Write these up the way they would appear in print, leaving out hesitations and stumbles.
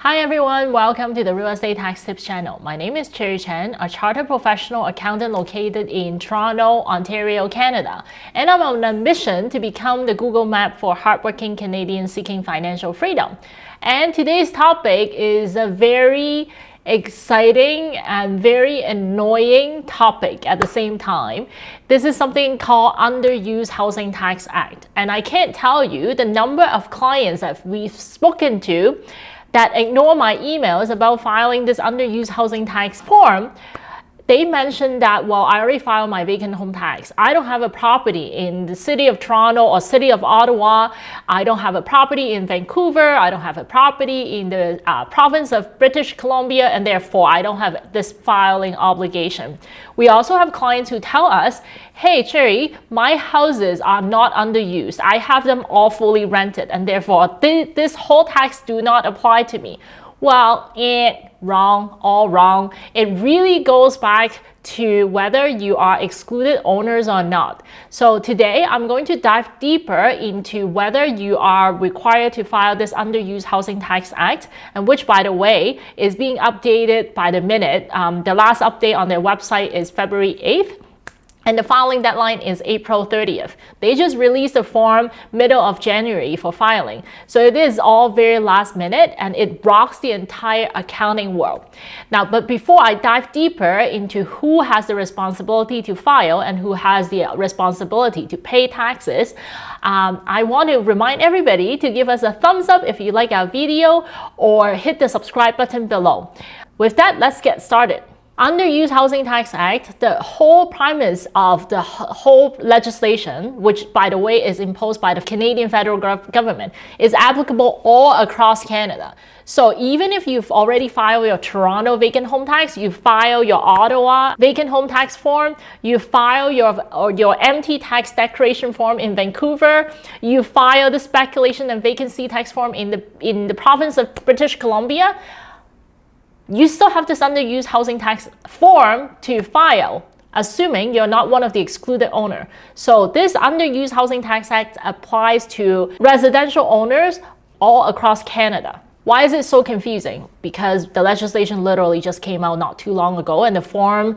Hi everyone, welcome to the Real Estate Tax Tips channel. My name is Cherry Chen, a chartered professional accountant located in Toronto, Ontario, Canada. And I'm on a mission to become the Google Map for hardworking Canadians seeking financial freedom. And today's topic is a very exciting and very annoying topic at the same time. This is something called Underused Housing Tax Act. And I can't tell you the number of clients that we've spoken to that ignore my emails about filing this underused housing tax form. They mentioned that, well, I already filed my vacant home tax. I don't have a property in the city of Toronto or city of Ottawa. I don't have a property in Vancouver. I don't have a property in the province of British Columbia, and therefore I don't have this filing obligation. We also have clients who tell us, hey, Cherry, my houses are not underused. I have them all fully rented, and therefore this whole tax do not apply to me. Well, wrong, all wrong. It really goes back to whether you are excluded owners or not. So today I'm going to dive deeper into whether you are required to file this Underused Housing Tax Act, and which, by the way, is being updated by the minute. The last update on their website is February 8th. And the filing deadline is April 30th. They just released the form middle of January for filing. So it is all very last minute, and it rocks the entire accounting world. Now, but before I dive deeper into who has the responsibility to file and who has the responsibility to pay taxes, I want to remind everybody to give us a thumbs up if you like our video, or hit the subscribe button below. With that, let's get started. Underused Housing Tax Act, the whole premise of the whole legislation, which by the way is imposed by the Canadian federal government, is applicable all across Canada. So even if you've already filed your Toronto vacant home tax, you file your Ottawa vacant home tax form, you file your empty tax declaration form in Vancouver, you file the speculation and vacancy tax form in the province of British Columbia, you still have this underused housing tax form to file, assuming you're not one of the excluded owner. So this Underused Housing Tax Act applies to residential owners all across Canada. Why is it so confusing? Because the legislation literally just came out not too long ago, and the form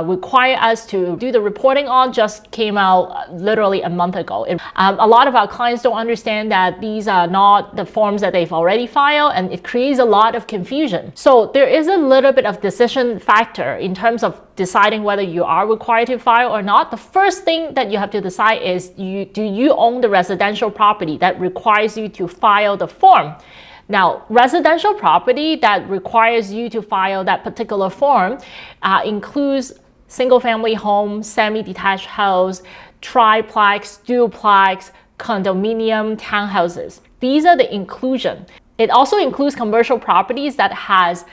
require us to do the reporting on just came out literally a month ago. A lot of our clients don't understand that these are not the forms that they've already filed, and it creates a lot of confusion. So there is a little bit of decision factor in terms of deciding whether you are required to file or not. The first thing that you have to decide is, do you own the residential property that requires you to file the form? Now, residential property that requires you to file that particular form includes single-family home, semi-detached house, triplex, duplex, condominium, townhouses. These are the inclusion. It also includes commercial properties that has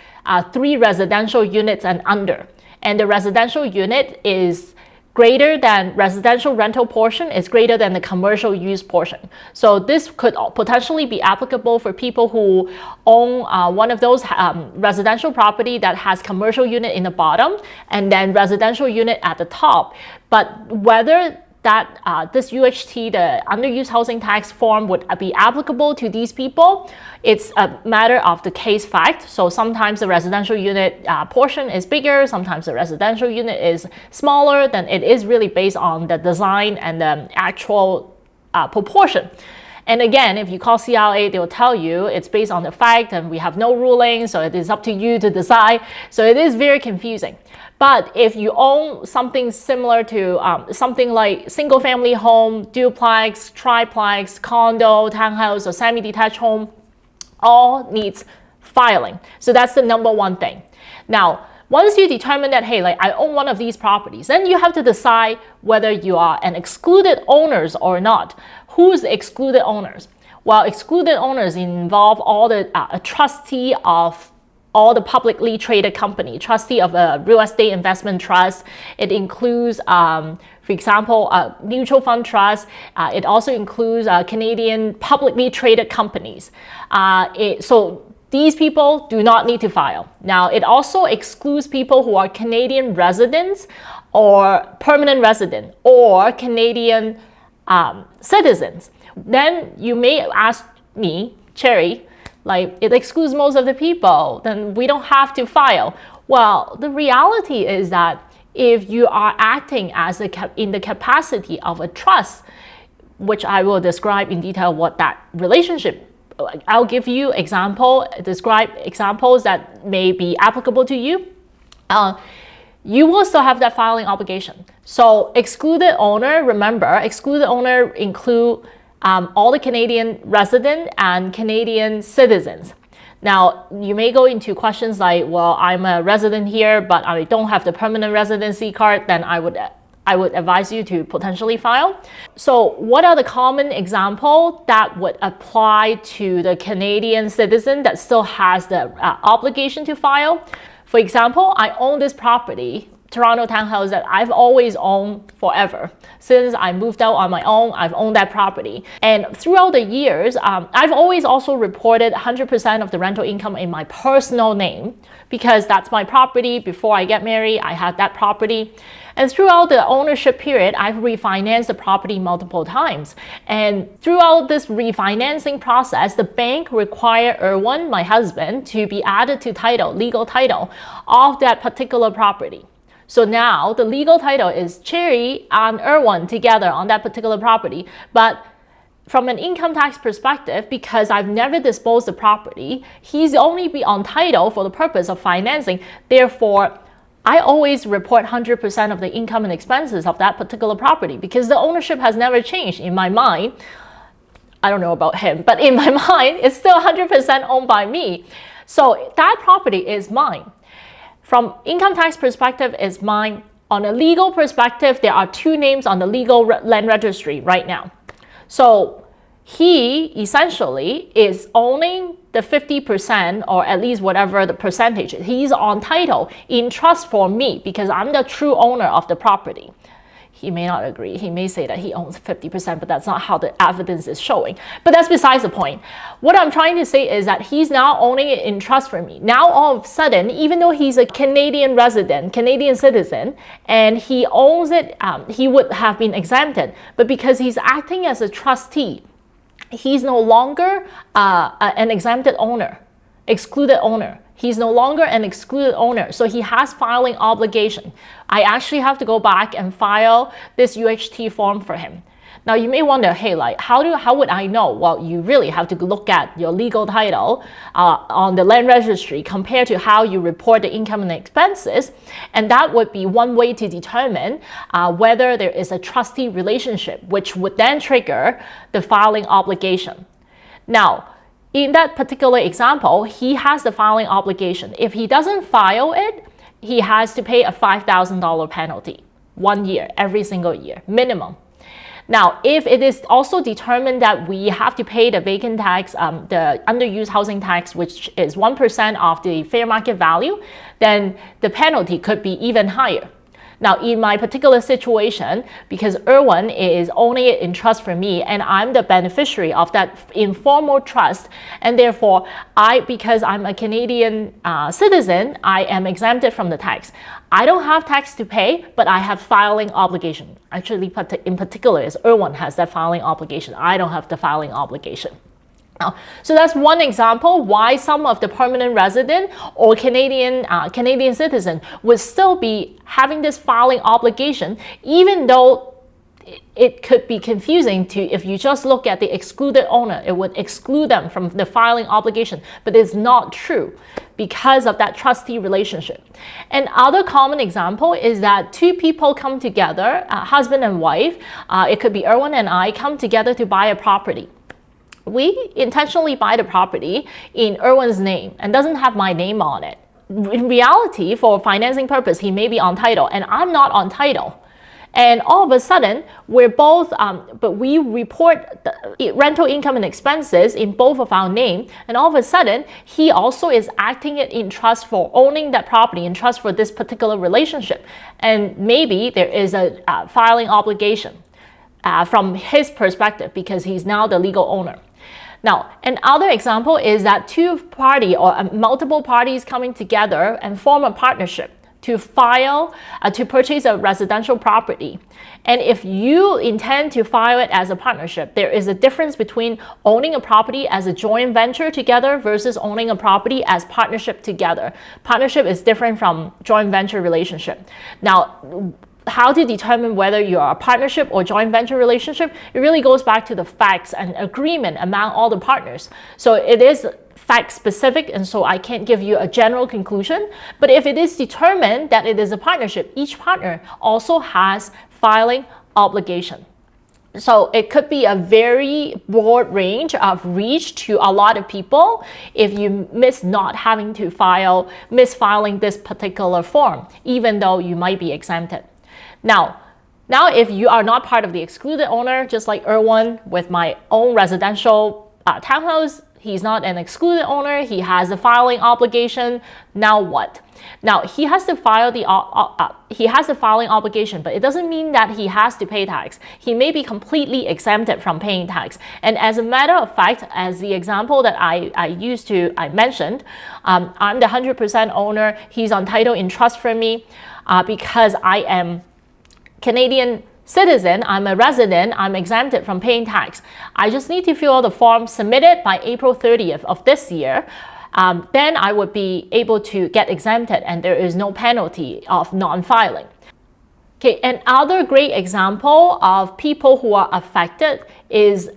3 residential units and under. And the residential unit is greater than residential rental portion is greater than the commercial use portion. So this could potentially be applicable for people who own one of those residential property that has commercial unit in the bottom and then residential unit at the top. But whether that this UHT, the Underused Housing Tax form, would be applicable to these people, it's a matter of the case fact. So sometimes the residential unit portion is bigger, sometimes the residential unit is smaller. Then it is really based on the design and the actual proportion. And again, if you call CRA, they will tell you it's based on the fact, and we have no ruling, so it is up to you to decide. So it is very confusing. But if you own something similar to something like single-family home, duplex, triplex, condo, townhouse, or semi-detached home, all needs filing. So that's the number one thing. Now, once you determine that, hey, like I own one of these properties, then you have to decide whether you are an excluded owners or not. Who's excluded owners? Well, excluded owners involve all the a trustee of all the publicly traded company, trustee of a real estate investment trust. It includes, for example, mutual fund trust. It also includes Canadian publicly traded companies. So these people do not need to file. Now, it also excludes people who are Canadian residents or permanent resident or Canadian citizens. Then you may ask me, Cherry, Like, it excludes most of the people, then we don't have to file. Well, the reality is that if you are acting as in the capacity of a trust, which I will describe in detail what that relationship, I'll give you describe examples that may be applicable to you. You will still have that filing obligation. So excluded owner, remember, excluded owner include all the Canadian resident and Canadian citizens. Now, you may go into questions like, well, I'm a resident here, but I don't have the permanent residency card, then I would advise you to potentially file. So what are the common examples that would apply to the Canadian citizen that still has the obligation to file? For example, I own this property, Toronto townhouse, that I've always owned forever. Since I moved out on my own, I've owned that property. And throughout the years, I've always also reported 100% of the rental income in my personal name because that's my property. Before I get married, I had that property. And throughout the ownership period, I've refinanced the property multiple times. And throughout this refinancing process, the bank required Erwin, my husband, to be added to legal title of that particular property. So now the legal title is Cherry and Erwin together on that particular property. But from an income tax perspective, because I've never disposed the property, he's only be on title for the purpose of financing. Therefore, I always report 100% of the income and expenses of that particular property because the ownership has never changed in my mind. I don't know about him, but in my mind, it's still 100% owned by me. So that property is mine. From income tax perspective, it's mine. On a legal perspective, there are two names on the legal land registry right now. So he essentially is owning the 50% or at least whatever the percentage. He's on title in trust for me because I'm the true owner of the property. He may not agree. He may say that he owns 50%, but that's not how the evidence is showing. But that's besides the point. What I'm trying to say is that he's now owning it in trust for me. Now, all of a sudden, even though he's a Canadian resident, Canadian citizen, and he owns it, he would have been exempted. But because he's acting as a trustee, he's no longer an exempted owner, excluded owner. He's no longer an excluded owner, so he has filing obligation. I actually have to go back and file this UHT form for him. Now you may wonder, hey, like how would I know? Well, you really have to look at your legal title on the land registry compared to how you report the income and expenses, and that would be one way to determine whether there is a trustee relationship, which would then trigger the filing obligation. Now, in that particular example, he has the filing obligation. If he doesn't file it, he has to pay a $5,000 penalty 1 year, every single year, minimum. Now, if it is also determined that we have to pay the vacant tax, the underused housing tax, which is 1% of the fair market value, then the penalty could be even higher. Now, in my particular situation, because Erwin is owning it in trust for me, and I'm the beneficiary of that informal trust, and therefore, because I'm a Canadian citizen, I am exempted from the tax. I don't have tax to pay, but I have filing obligation. Actually, in particular, is Erwin has that filing obligation. I don't have the filing obligation. So that's one example why some of the permanent resident or Canadian citizen would still be having this filing obligation, even though it could be confusing to, if you just look at the excluded owner, it would exclude them from the filing obligation, but it's not true because of that trustee relationship. And other common example is that two people come together, husband and wife, it could be Erwin and I, come together to buy a property. We intentionally buy the property in Erwin's name and doesn't have my name on it. In reality, for financing purpose, he may be on title and I'm not on title. And all of a sudden, we're both, but we report the rental income and expenses in both of our name. And all of a sudden, he also is acting it in trust for owning that property, in trust for this particular relationship. And maybe there is a filing obligation from his perspective because he's now the legal owner. Now, another example is that two parties or multiple parties coming together and form a partnership. to file to purchase a residential property. And if you intend to file it as a partnership, there is a difference between owning a property as a joint venture together versus owning a property as partnership together. Partnership is different from joint venture relationship. Now, how to determine whether you are a partnership or joint venture relationship, it really goes back to the facts and agreement among all the partners. So it is fact specific, and so I can't give you a general conclusion. But if it is determined that it is a partnership, each partner also has filing obligation. So it could be a very broad range of reach to a lot of people if you miss not having to misfiling this particular form, even though you might be exempted. Now if you are not part of the excluded owner, just like Erwin with my own residential townhouse, he's not an excluded owner, he has a filing obligation. Now what? Now he has to file the filing obligation, but it doesn't mean that he has to pay tax. He may be completely exempted from paying tax. And as a matter of fact, as the example that I mentioned, I'm the 100% owner. He's on title in trust for me because I am Canadian citizen, I'm a resident, I'm exempted from paying tax. I just need to fill out the form, submit it by April 30th of this year. Then I would be able to get exempted and there is no penalty of non-filing. Okay, another great example of people who are affected is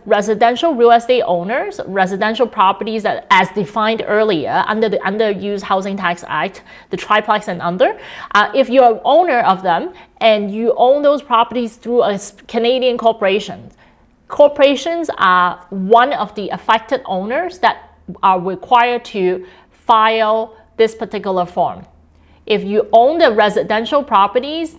residential real estate owners, residential properties that, as defined earlier under the Underused Housing Tax Act, the triplex and under. If you're an owner of them and you own those properties through a Canadian corporation, corporations are one of the affected owners that are required to file this particular form. If you own the residential properties,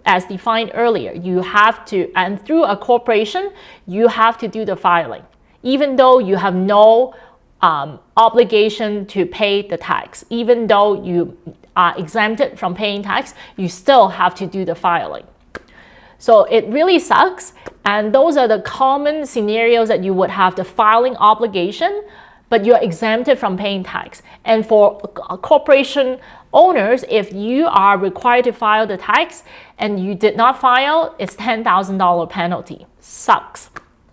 as defined earlier, you have to, and through a corporation, you have to do the filing, even though you have no obligation to pay the tax. Even though you are exempted from paying tax, you still have to do the filing. So it really sucks, and those are the common scenarios that you would have the filing obligation, but you're exempted from paying tax. And for corporation owners, if you are required to file the tax and you did not file, it's $10,000 penalty. Sucks.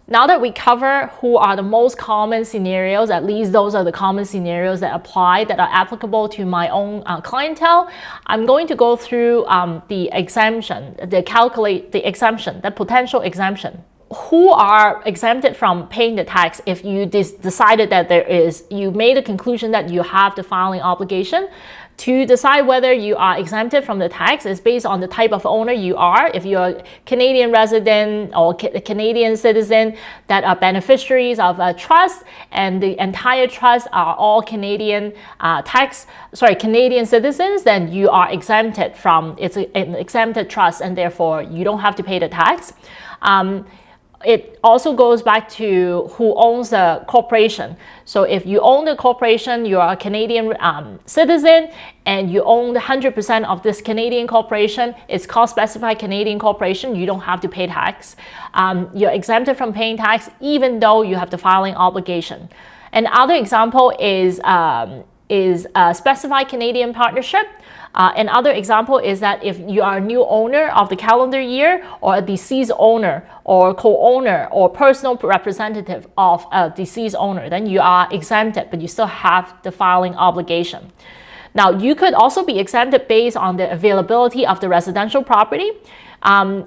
Now that we cover who are the most common scenarios, at least those are the common scenarios that apply, that are applicable to my own clientele, I'm going to go through the exemption, the potential exemption. Who are exempted from paying the tax if you decided that you made a conclusion that you have the filing obligation. To decide whether you are exempted from the tax is based on the type of owner you are. If you're a Canadian resident or a Canadian citizen that are beneficiaries of a trust and the entire trust are all Canadian Canadian citizens, then you are exempted from, it's an exempted trust and therefore you don't have to pay the tax. It also goes back to who owns the corporation. So if you own the corporation, you are a Canadian citizen, and you own 100% of this Canadian corporation, it's called specified Canadian corporation, you don't have to pay tax. You're exempted from paying tax even though you have the filing obligation. Another example is a specified Canadian partnership. Another example is that if you are a new owner of the calendar year or a deceased owner or co-owner or personal representative of a deceased owner, then you are exempted, but you still have the filing obligation. Now, you could also be exempted based on the availability of the residential property.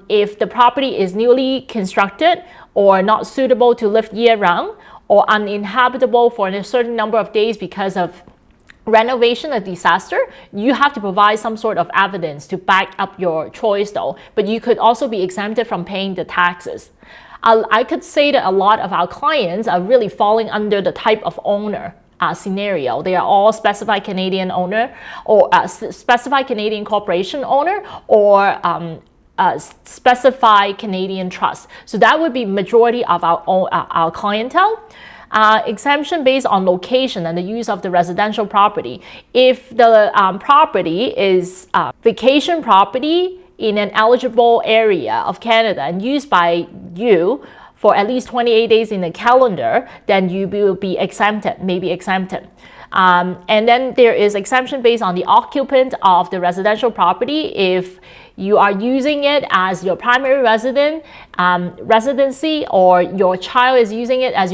If the property is newly constructed or not suitable to live year-round or uninhabitable for a certain number of days because of renovation or disaster, you have to provide some sort of evidence to back up your choice though, but you could also be exempted from paying the taxes. I could say that a lot of our clients are really falling under the type of owner scenario. They are all specified Canadian owner or specified Canadian corporation owner or specified Canadian trust. So that would be majority of our clientele. Exemption based on location and the use of the residential property. If the property is vacation property in an eligible area of Canada and used by you for at least 28 days in the calendar, then you will be exempted, maybe exempted. And then there is exemption based on the occupant of the residential property. If you are using it as your primary residency, or your child is using it as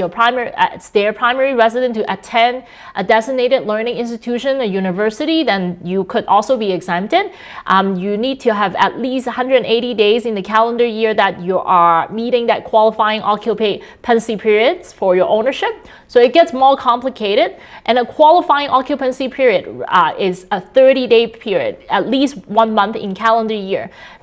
their primary residence to attend a designated learning institution, a university, then you could also be exempted. You need to have at least 180 days in the calendar year that you are meeting that qualifying occupancy periods for your ownership. So it gets more complicated, and a qualifying occupancy period is a 30-day period, at least 1 month in calendar year,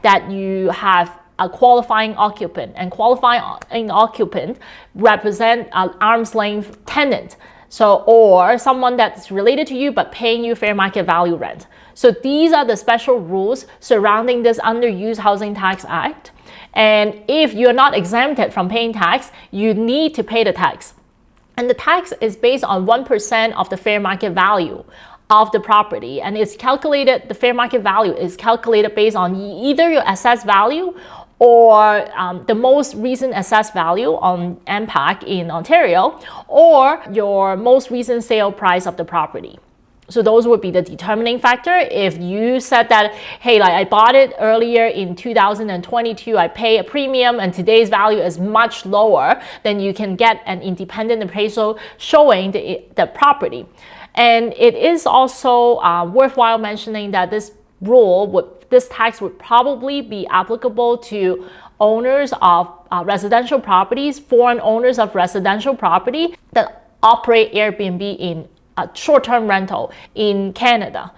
that you have a qualifying occupant, and qualifying occupant represent an arm's length tenant. So, or someone that's related to you but paying you fair market value rent. So these are the special rules surrounding this Underused Housing Tax Act. And if you're not exempted from paying tax, you need to pay the tax. And the tax is based on 1% of the fair market value of the property, and it's calculated, the fair market value is calculated based on either your assessed value or the most recent assessed value on MPAC in Ontario, or your most recent sale price of the property. So those would be the determining factor. If you said that, hey, like I bought it earlier in 2022, I pay a premium and today's value is much lower, then you can get an independent appraisal showing the property. And it is also worthwhile mentioning that this tax would probably be applicable to owners of residential properties, foreign owners of residential property that operate Airbnb in short-term rental in Canada.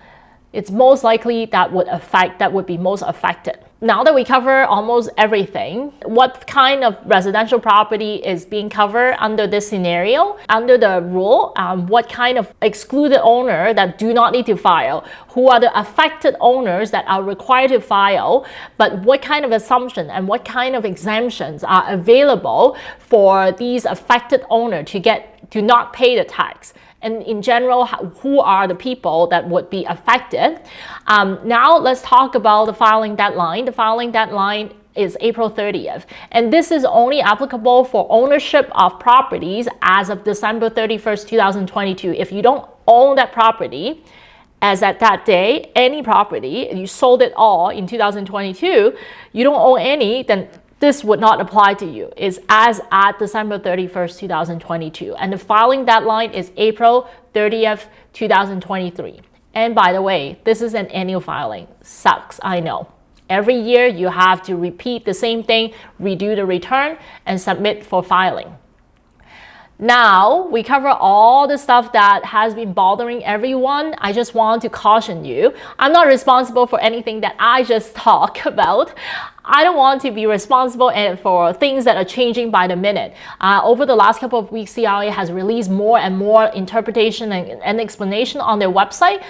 It's most likely that would be most affected. Now that we cover almost everything, what kind of residential property is being covered under this scenario? Under the rule, what kind of excluded owner that do not need to file? Who are the affected owners that are required to file? But what kind of assumption and what kind of exemptions are available for these affected owners to not pay the tax? And in general, who are the people that would be affected? Now let's talk about the filing deadline. The filing deadline is April 30th. And this is only applicable for ownership of properties as of December 31st, 2022. If you don't own that property as at that day, any property, you sold it all in 2022, you don't own any, then this would not apply to you. It's as at December 31st, 2022. And the filing deadline is April 30th, 2023. And by the way, this is an annual filing. Sucks, I know. Every year you have to repeat the same thing, redo the return, and submit for filing. Now, we cover all the stuff that has been bothering everyone. I just want to caution you. I'm not responsible for anything that I just talk about. I don't want to be responsible for things that are changing by the minute. Over the last couple of weeks, CRA has released more and more interpretation and explanation on their website.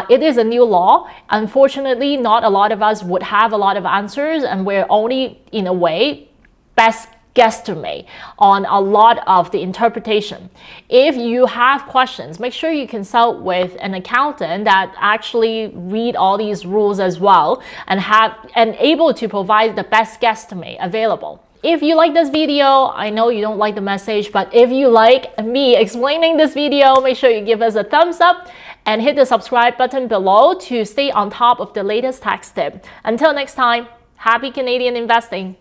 It is a new law. Unfortunately, not a lot of us would have a lot of answers, and we're only, in a way, best guesstimate on a lot of the interpretation. If you have questions, make sure you consult with an accountant that actually read all these rules as well and able to provide the best guesstimate available. If you like this video, I know you don't like the message, but if you like me explaining this video, make sure you give us a thumbs up and hit the subscribe button below to stay on top of the latest tax tip. Until next time, happy Canadian investing!